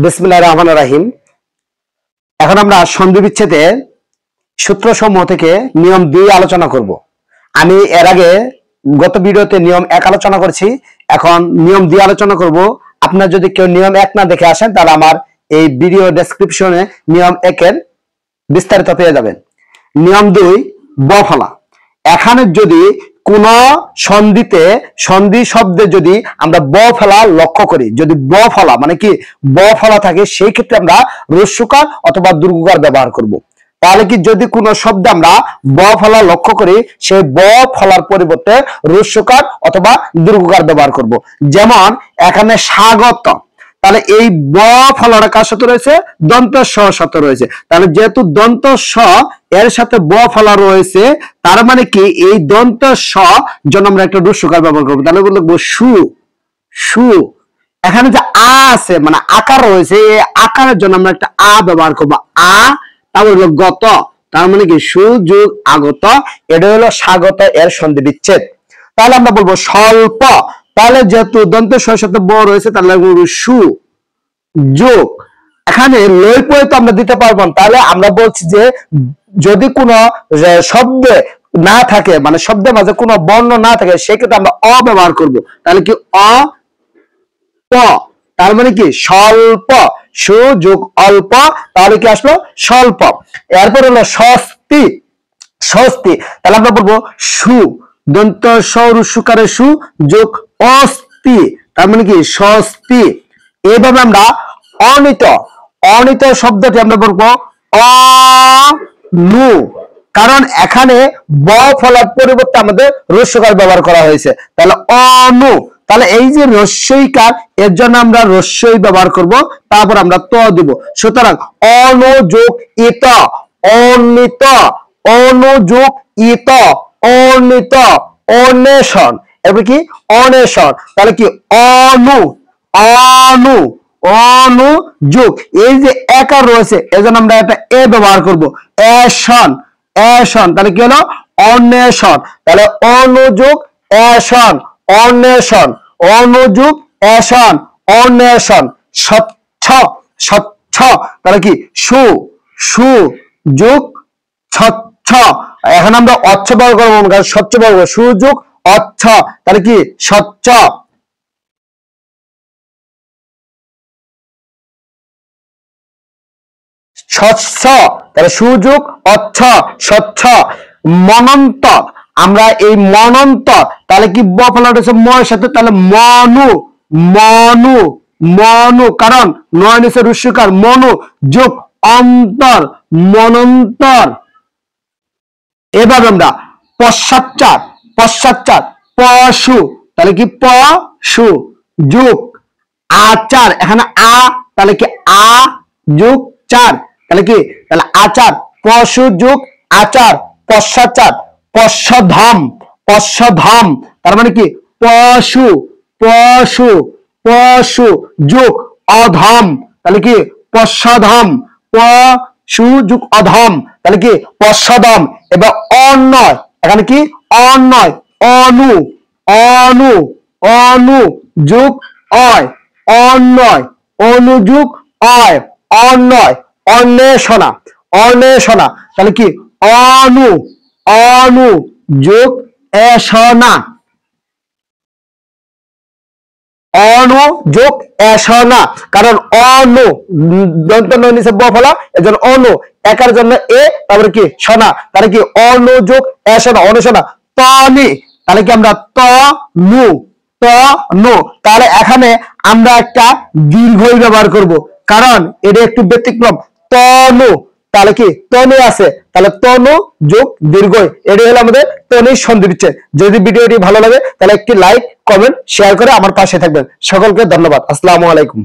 বিসমিল্লাহির রহমানির রহিম। এখন আমরা সন্ধি বিচ্ছেদে সূত্রসমূহ থেকে নিয়ম 2 আলোচনা করব। আমি এর আগে গত ভিডিওতে নিয়ম 1 আলোচনা করেছি, এখন নিয়ম 2 আলোচনা করব। আপনারা যদি কেউ নিয়ম 1 না দেখে আসেন তাহলে আমার এই ভিডিও ডেসক্রিপশনে নিয়ম 1 এর বিস্তারিত পেয়ে যাবেন। নিয়ম 2 ব ফলা। এখানে যদি কোন সন্ধিতে সন্ধি শব্দে যদি আমরা ব ফলা লক্ষ্য করি, যদি ব ফলা মানে কি ব ফলা থাকে, সেই ক্ষেত্রে আমরা হ্রস্বকার অথবা দীর্ঘকার ব্যবহার করব। তাহলে কি যদি কোন শব্দে আমরা ব ফলা লক্ষ্য করি, সেই ব ফলার পরিবর্তে হ্রস্বকার অথবা দীর্ঘকার ব্যবহার করব। যেমন এখানে স্বাগত, তাহলে এই ব ফলাটা কার সাথে রয়েছে? দন্ত স সাথে রয়েছে। তাহলে যেহেতু দন্ত স এর সাথে ব ফলা রয়েছে, তার মানে কি এই দন্ত স জন্য আমরা একটা হ্রস্বকার ব্যবহার করবো। তাহলে লিখবো সু সু। এখানে যে আ আছে মানে আকার রয়েছে, এই আকারের জন্য আমরা একটা আ ব্যবহার করবো, আ। তারপর হলো গত, তার মানে কি সু যোগ আগত, এটা হলো স্বাগত এর সন্ধি বিচ্ছেদ। তাহলে আমরা বলবো স্বল্প, তাহলে যেহেতু দন্ত স সাথে ব রয়েছে তাহলে বলবো সু যোগ। এখানে লয় পয় তো আমরা দিতে পারবো না, তাহলে আমরা বলছি যে যদি কোনো শব্দে না থাকে, মানে শব্দের মাঝে কোনো বর্ণ না থাকে, সেক্ষেত্রে আমরা অ ব্যবহার করব। তাহলে কি অ প, তার মানে কি স্বল্প, সু যোগ অল্প, তাহলে কি আসলো স্বল্প। এরপর হলো স্বস্তি স্বস্তি, তাহলে আমরা বলবো সু দন্ত স রুসুকারে সু যোগ অস্তি, তার মানে কি স্বস্তি। এইভাবে আমরা অনিত অনিত শব্দটি আমরা বলবো অনু, কারণ এখানে ব ফলার পরিবর্তে আমাদের হ্রস্বকার ব্যবহার করা হয়েছে। তাহলে অনু, তাহলে এই যে হ্রস্বইকার এর জন্য আমরা হ্রস্বই ব্যবহার করব, তারপর আমরা ত দিব। সুতরাং অনু যোগ ইত অনিত, অনু যোগ ইত অনিত, অন্বেষণ। এবার কি অন্বেষণ, তাহলে কি অনু অনু অনু যোগ এই যে একার রয়েছে এজন্য আমরা একটা এ ব্যবহার করব, এষণ এষণ, তাহলে কি হলো অন্বেষণ। তাহলে অনুযোগ এষণ অন্বেষণ, অনুযোগ এষণ অন্বেষণ। স্বচ্ছ স্বচ্ছ, তাহলে কি সু সু যোগ স্বচ্ছ। এখন আমরা অচ্ছ ব্যবহার করবো, স্বচ্ছ ব্যবহার করবো, সুযোগ অচ্ছ, তাহলে কি স্বচ্ছ। স্বচ্ছ, তাহলে সুযোগ অচ্ছ স্বচ্ছ। মনন্তর, আমরা এই মনন্তর, তাহলে কি ব ফলা রয়েছে ময়ের সাথে, তাহলে মনু মনু মনু, কারণ নয় নিচে হ্রস্বকার, মনু যোগ অন্তর মনন্তর। এভাবে আমরা পশ্চাৎ পশ্চাৎ পশু, তাহলে কি পশু যোগ আচার, এখানে আ, তাহলে কি আ যোগ চার, তাহলে কি তাহলে আচার, পশু যোগ আচার পশ্চাৎ। পশ্চধাম পশ্চধাম, তার মানে কি পশু পশু পশু যোগ অধম, তাহলে কি পশ্চধাম, পশু যোগ অধম, তাহলে কি পশ্চদম। এবার অন্যয়, এখানে কি অন্যয়, অনু অনু অনু যোগ অয় অন্যয়, অনুযোগ অয় অন্যয়। অন্বেষণা অন্বেষণা, তাহলে কি অনু অনু যোগ এষণা, অনু যোগ এষণা, কারণ অনু দন্ত ন নিচে ব ফলা, এজন্য অনু, একার জন্য এ, তারপরে কি সনা, তাহলে কি অনু যোগ এষণা অনুসনা। তনি, তাহলে কি আমরা ত নু ত নু, তাহলে এখানে আমরা একটা দীর্ঘই ব্যবহার করব, কারণ এটা একটু ব্যতিক্রম। তনু, তাহলে কি তনু আছে, তাহলে তনু যোগ দীর্ঘই, এটাই হলো আমাদের তনির সন্ধি বিচ্ছেদ। যদি ভিডিওটি ভালো লাগে তাহলে একটি লাইক কমেন্ট শেয়ার করে আমার পাশে থাকবেন। সকলকে ধন্যবাদ। আসসালামু আলাইকুম।